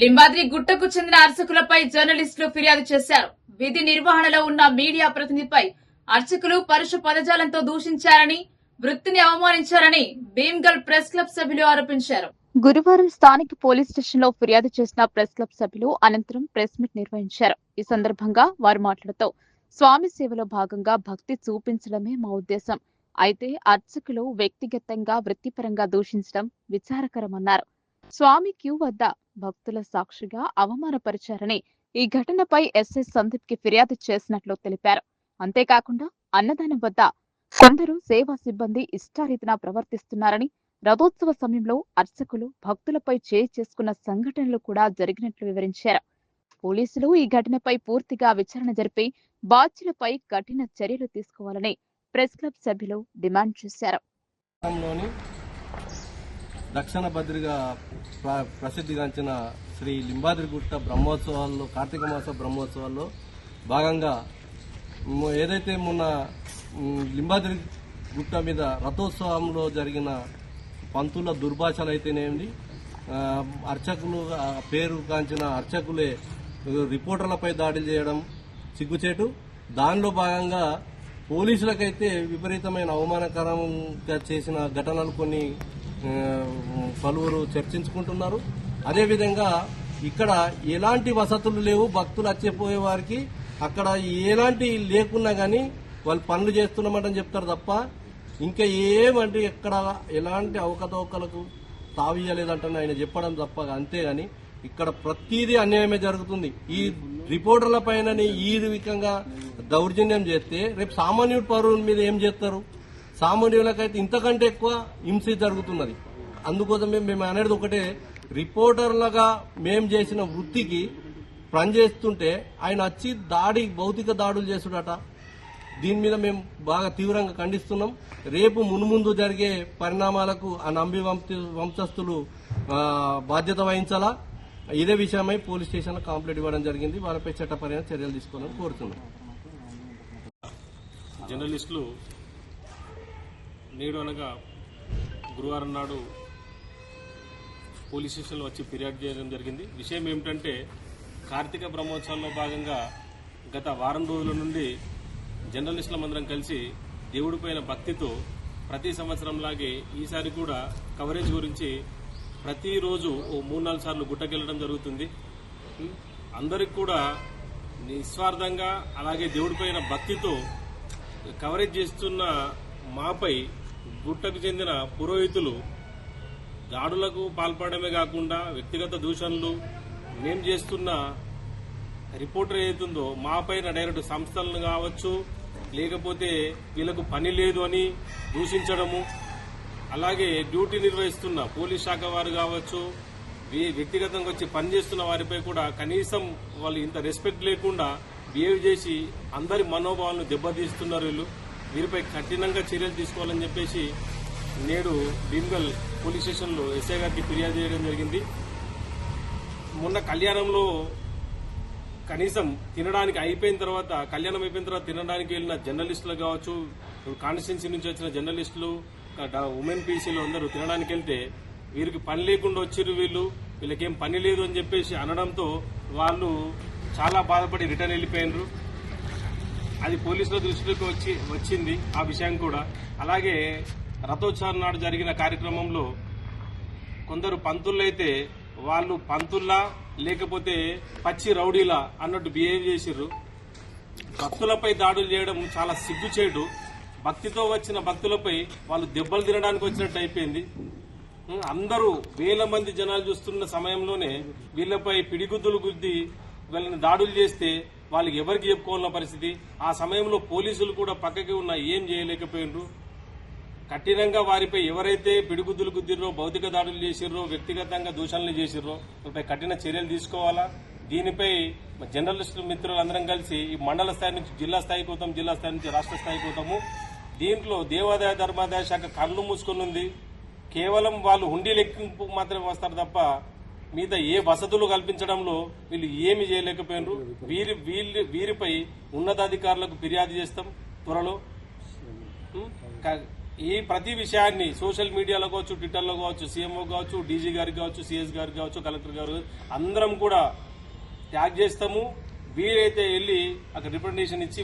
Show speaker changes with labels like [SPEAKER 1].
[SPEAKER 1] లింబాద్రి గుట్టకు చెందిన అర్చకులపై జర్నలిస్టులు ఫిర్యాదు చేశారు. విధి నిర్వహణలో ఉన్న మీడియా ప్రతినిధిపై అర్చకులు పరుష పదజాలంతో దూషించారని, వృత్తిని అవమానించారని భీమ్గల్ ప్రెస్ క్లబ్ సభ్యులు ఆరోపించారు. గురువారం స్థానిక పోలీస్ స్టేషన్ లో ఫిర్యాదు చేసిన ప్రెస్ క్లబ్ సభ్యులు అనంతరం ప్రెస్ మీట్ నిర్వహించారు. ఈ సందర్భంగా వారు మాట్లాడుతూ, స్వామి సేవలో భాగంగా భక్తి చూపించడమే మా ఉద్దేశం. అయితే అర్చకులు వ్యక్తిగతంగా వృత్తిపరంగా దూషించడం విచారకరమన్నారు. స్వామి క్యూ వద్ద భక్తుల సాక్షిగా అవమానపరిచారని, ఈ ఘటనపై ఎస్ఐ సందీప్ కి ఫిర్యాదు చేసినట్లు తెలిపారు. అంతేకాకుండా అన్నదానం వద్ద కొందరు సేవా సిబ్బంది ఇష్టారీతిన ప్రవర్తిస్తున్నారని, రథోత్సవ సమయంలో అర్చకులు భక్తులపై చేయి చేసుకున్న సంఘటనలు కూడా జరిగినట్లు వివరించారు. పోలీసులు ఈ ఘటనపై పూర్తిగా విచారణ జరిపి బాధ్యులపై కఠిన చర్యలు తీసుకోవాలని ప్రెస్ క్లబ్ సభ్యులు డిమాండ్ చేశారు.
[SPEAKER 2] దక్షిణ బద్రిగా ప్రసిద్ధిగాంచిన శ్రీ లింబాద్రిగుట్ట బ్రహ్మోత్సవాల్లో, కార్తీక మాస బ్రహ్మోత్సవాల్లో భాగంగా ఏదైతే మొన్న లింబాద్రి గుట్ట మీద రథోత్సవంలో జరిగిన పంతుల దుర్భాషలు అయితేనేమి, అర్చకులు పేరు కాంచిన అర్చకులే రిపోర్టర్లపై దాడులు చేయడం సిగ్గుచేటు. దానిలో భాగంగా పోలీసులకైతే విపరీతమైన అవమానకరంగా చేసిన ఘటనలు కొన్ని పలువురు చర్చించుకుంటున్నారు. అదేవిధంగా ఇక్కడ ఎలాంటి వసతులు లేవు, భక్తులు వచ్చేపోయే వారికి అక్కడ ఎలాంటి లేకున్నా కానీ వాళ్ళు పనులు చేస్తున్నామని చెప్తారు తప్ప ఇంకా ఏమంటే ఎక్కడ ఎలాంటి అవకతవకలకు తావియలేదంటే ఆయన చెప్పడం తప్ప, అంతేగాని ఇక్కడ ప్రతిదీ అన్యాయమే జరుగుతుంది. ఈ రిపోర్టర్ల పైన ఈ విధంగా దౌర్జన్యం చేస్తే రేపు సామాన్యుడి పౌరుల మీద ఏం చేస్తారు? సామాన్యులకైతే ఇంతకంటే ఎక్కువ హింస జరుగుతున్నది. అందుకోసమే మేము అనేది ఒకటే, రిపోర్టర్లుగా మేము చేసిన వృత్తికి పనిచేస్తుంటే ఆయన వచ్చి భౌతిక దాడులు చేసుడట. దీని మీద మేము బాగా తీవ్రంగా ఖండిస్తున్నాం. రేపు మున్ముందు జరిగే పరిణామాలకు ఆ నంబి వంశస్థులు బాధ్యత వహించాలా. ఇదే విషయమై పోలీస్ స్టేషన్లో కంప్లైంట్ ఇవ్వడం జరిగింది. వాళ్ళపై చట్టపరమైన చర్యలు తీసుకోవాలని కోరుతున్నాం.
[SPEAKER 3] జర్నలిస్టులు నేడు అనగా గురువారం నాడు పోలీస్ స్టేషన్లో వచ్చి ఫిర్యాదు చేయడం జరిగింది. విషయం ఏమిటంటే, కార్తీక బ్రహ్మోత్సవాల్లో భాగంగా గత వారం రోజుల నుండి జర్నలిస్టులందరం కలిసి దేవుడిపైన భక్తితో ప్రతి సంవత్సరంలాగే ఈసారి కూడా కవరేజ్ గురించి ప్రతిరోజు ఓ 3-4 సార్లు గుట్టకెళ్లడం జరుగుతుంది. అందరికి కూడా నిస్వార్థంగా అలాగే దేవుడిపైన భక్తితో కవరేజ్ చేస్తున్న మాపై గుట్టకు చెందిన పురోహితులు దాడులకు పాల్పడమే కాకుండా వ్యక్తిగత దూషణలు, మేం చేస్తున్న రిపోర్టర్ ఏదైతుందో మాపైన డైరెక్ట్ సంస్థలను కావచ్చు, లేకపోతే వీళ్ళకు పని లేదు అని దూషించడము, అలాగే డ్యూటీ నిర్వహిస్తున్న పోలీస్ శాఖ వారు కావచ్చు, వ్యక్తిగతంగా వచ్చి పనిచేస్తున్న వారిపై కూడా కనీసం వాళ్ళు ఇంత రెస్పెక్ట్ లేకుండా బిహేవ్ చేసి అందరి మనోభావాలను దెబ్బతీస్తున్నారు. వీరిపై కఠినంగా చర్యలు తీసుకోవాలని చెప్పేసి నేడు భీమ్గల్ పోలీస్ స్టేషన్లో ఎస్ఐ గారికి ఫిర్యాదు చేయడం జరిగింది. మొన్న కళ్యాణంలో కనీసం తినడానికి అయిపోయిన తర్వాత, కళ్యాణం అయిపోయిన తర్వాత తినడానికి వెళ్ళిన జర్నలిస్టులు కావచ్చు, కాన్స్టిట్యున్సీ నుంచి వచ్చిన జర్నలిస్టులు, ఉమెన్ పీసీలు అందరూ తినడానికి వెళ్తే వీరికి పని లేకుండా వచ్చిర్రు, వీళ్ళకేం పని లేదు అని చెప్పేసి అనడంతో వాళ్ళు చాలా బాధపడి రిటర్న్ వెళ్ళిపోయినరు. అది పోలీసుల దృష్టిలోకి వచ్చింది ఆ విషయం కూడా. అలాగే రథోత్సవం నాడు జరిగిన కార్యక్రమంలో కొందరు పంతులైతే వాళ్ళు పంతుల్లా లేకపోతే పచ్చి రౌడీలా అన్నట్టు బిహేవ్ చేసిర్రు. భక్తులపై దాడులు చేయడం చాలా సిగ్గుచేటు. భక్తితో వచ్చిన భక్తులపై వాళ్ళు దెబ్బలు తినడానికి వచ్చినట్టు అయిపోయింది. అందరూ వేల మంది జనాలు చూస్తున్న సమయంలోనే వీళ్లపై పిడిగుద్దులు గుద్ది వీళ్ళని దాడులు చేస్తే వాళ్ళకి ఎవరికి చెప్పుకోవాలన్న పరిస్థితి. ఆ సమయంలో పోలీసులు కూడా పక్కకి ఉన్న ఏం చేయలేకపోయినరు. కఠినంగా వారిపై ఎవరైతే పిడిగుద్దులు గుద్దిర్రో, భౌతిక దాడులు చేసిర్రో, వ్యక్తిగతంగా దూషణలు చేసిర్రో వారిపై కఠిన చర్యలు తీసుకోవాలా. దీనిపై జర్నలిస్టు మిత్రులందరం కలిసి ఈ మండల స్థాయి నుంచి జిల్లా స్థాయికి పోతాం, జిల్లా స్థాయి నుంచి రాష్ట్ర స్థాయికి పోతాము. దీంట్లో దేవాదాయ ధర్మాదాయ శాఖ కళ్ళు మూసుకొని ఉంది. కేవలం వాళ్ళు హుండీ లెక్కింపు మాత్రమే వస్తారు తప్ప మీద ఏ వసతులు కల్పించడంలో వీళ్ళు ఏమి చేయలేకపోయినరు. వీరిపై ఉన్నతాధికారులకు ఫిర్యాదు చేస్తాం త్వరలో. ఈ ప్రతి విషయాన్ని సోషల్ మీడియాలో కావచ్చు, ట్విట్టర్లో కావచ్చు, సీఎంఓ కావచ్చు, డీజీ గారికి కావచ్చు, సిఎస్ గారికి కావచ్చు, కలెక్టర్ గారు అందరం కూడా ట్యాగ్ చేస్తాము. వీలైతే వెళ్లి అక్కడ రిప్రజెంటేషన్ ఇచ్చి